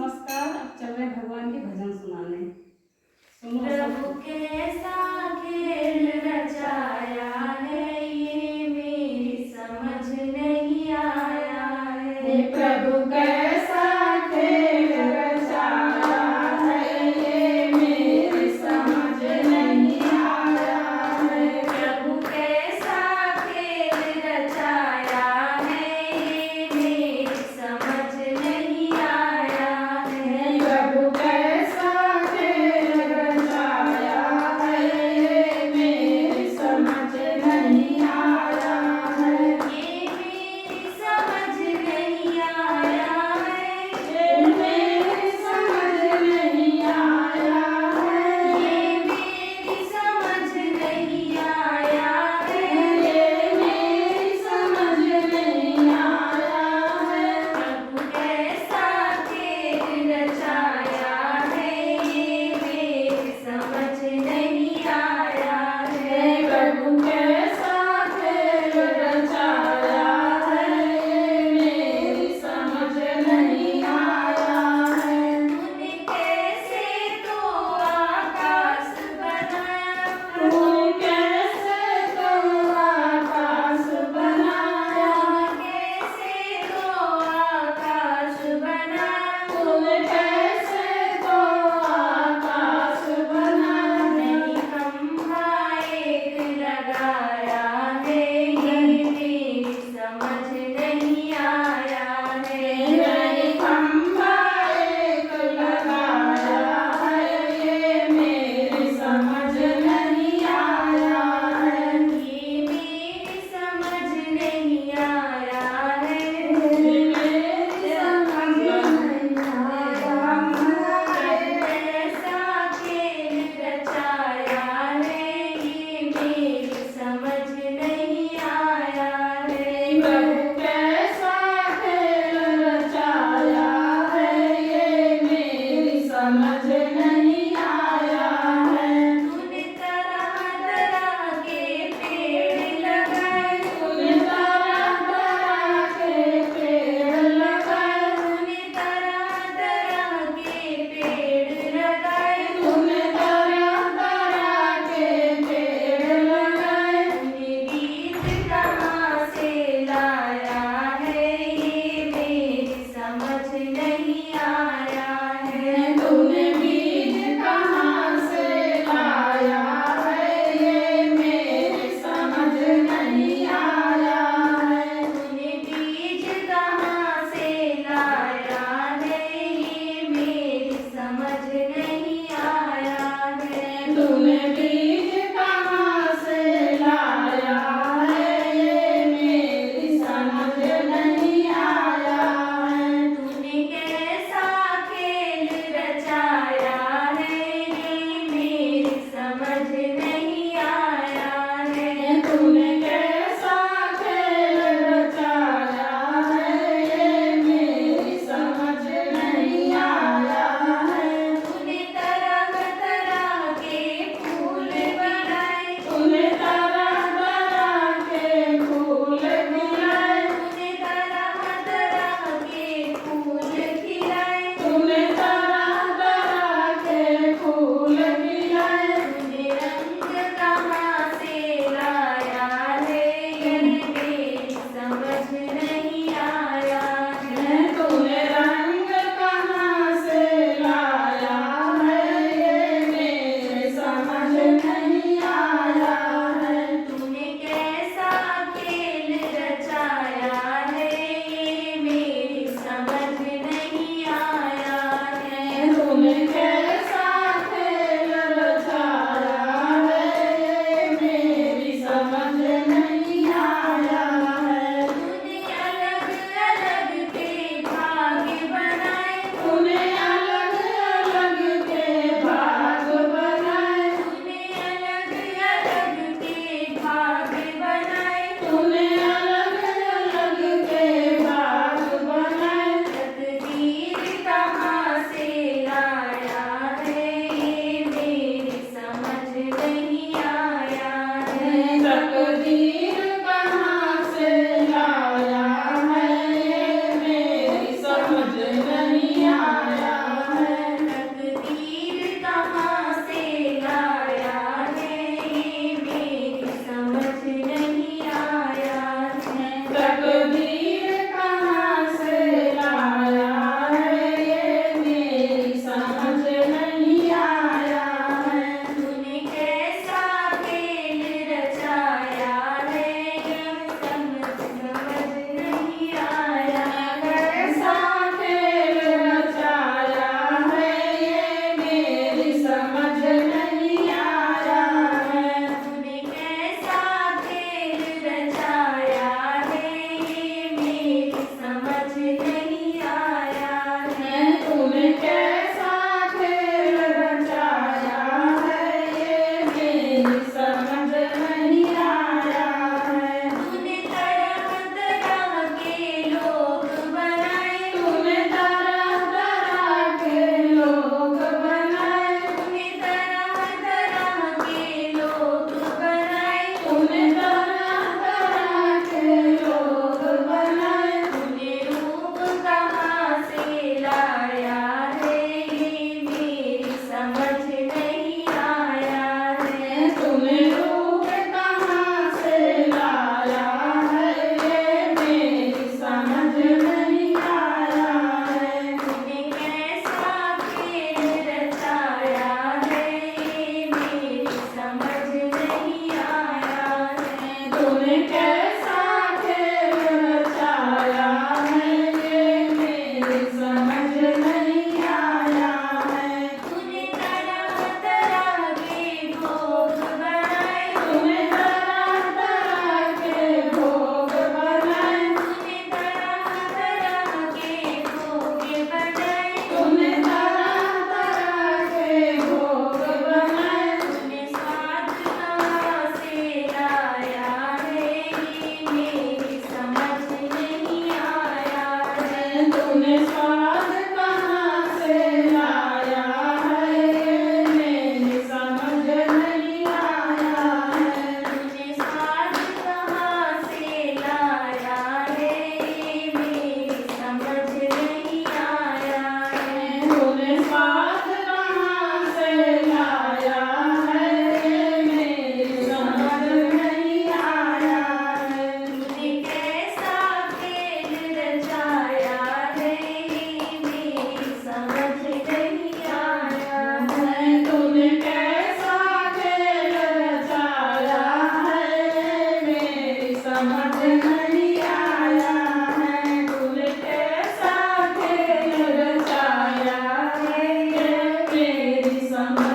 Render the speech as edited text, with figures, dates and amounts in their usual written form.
नमस्कार। अब चल रहे भगवान के भजन सुनाने। सुनो प्रभु कैसा खेल रचाया है ये मेरी समझ नहीं आया है। प्रभु कैसा खेल रचाया है ये मेरी समझ नहीं आया है। प्रभु कैसा खेल रचाया है ये मेरी समझ नहीं आया है। प्रभु कैसा खेल रचाया है ये मेरी समझ नहीं आया है। ये मेरी समझ नहीं आया है। ये मेरी समझ नहीं आया है। ये मेरी समझ नहीं आया है। ये मेरी समझ नहीं आया है। प्रभु कैसा खेल रचाया है ये मेरी समझ नहीं आया है। प्रभु कैसा खेल रचाया है ये मेरी समझ नहीं आया है। तूने कैसे तो आकाश बनाया। तूने कैसे तो आकाश बनाया। कैसे तो आकाश बनाया। तूने कैसे तो आकाश बनाया। नहीं खंभा एक लगाया है ये मेरी समझ नहीं आया है। नहीं खंभा एक लगाया है ये मेरी समझ नहीं आया है। ये मेरी समझ नहीं आया है। ये मेरी समझ नहीं आया है। कैसा खेल रचाया है ये मेरी समझ नहीं आया है। प्रभु कैसा खेल रचाया है ये मेरी समझ नहीं आया है। तूने तरह तरह के पेड़ लगाए। तूने तरह तरह के पेड़ लगाए। तूने तरह तरह के पेड़ लगाए। तूने तरह तरह के पेड़ लगाए। तूने बीज कहाँ से लाया है ये मेरी समझ नहीं आया है। तूने बीज कहाँ से लाया है ये मेरी समझ नहीं आया है। तूने बीज कहाँ से लाया है ये मेरी समझ नहीं आया है। तूने बीज कहाँ से लाया है ये मेरी समझ नहीं आया है। तूने कैसा खेल रचाया है ये मेरी समझ नहीं आया है। तूने कैसा खेल रचाया है ये मेरी समझ नहीं आया है। तूने तरह तरह के फूल बनाए। तूने तरह तरह के फूल खिलाए। तूने तरह तरह के फूल खिलाए। तूने तरह तरह के फूल खिलाए। तूने रंग कहाँ से लाया है ये मेरी समझ नहीं आया है। तूने रंग कहाँ से लाया है ये मेरी समझ नहीं आया है। तूने कैसा खेल रचाया है ये मेरी समझ नहीं आया समझ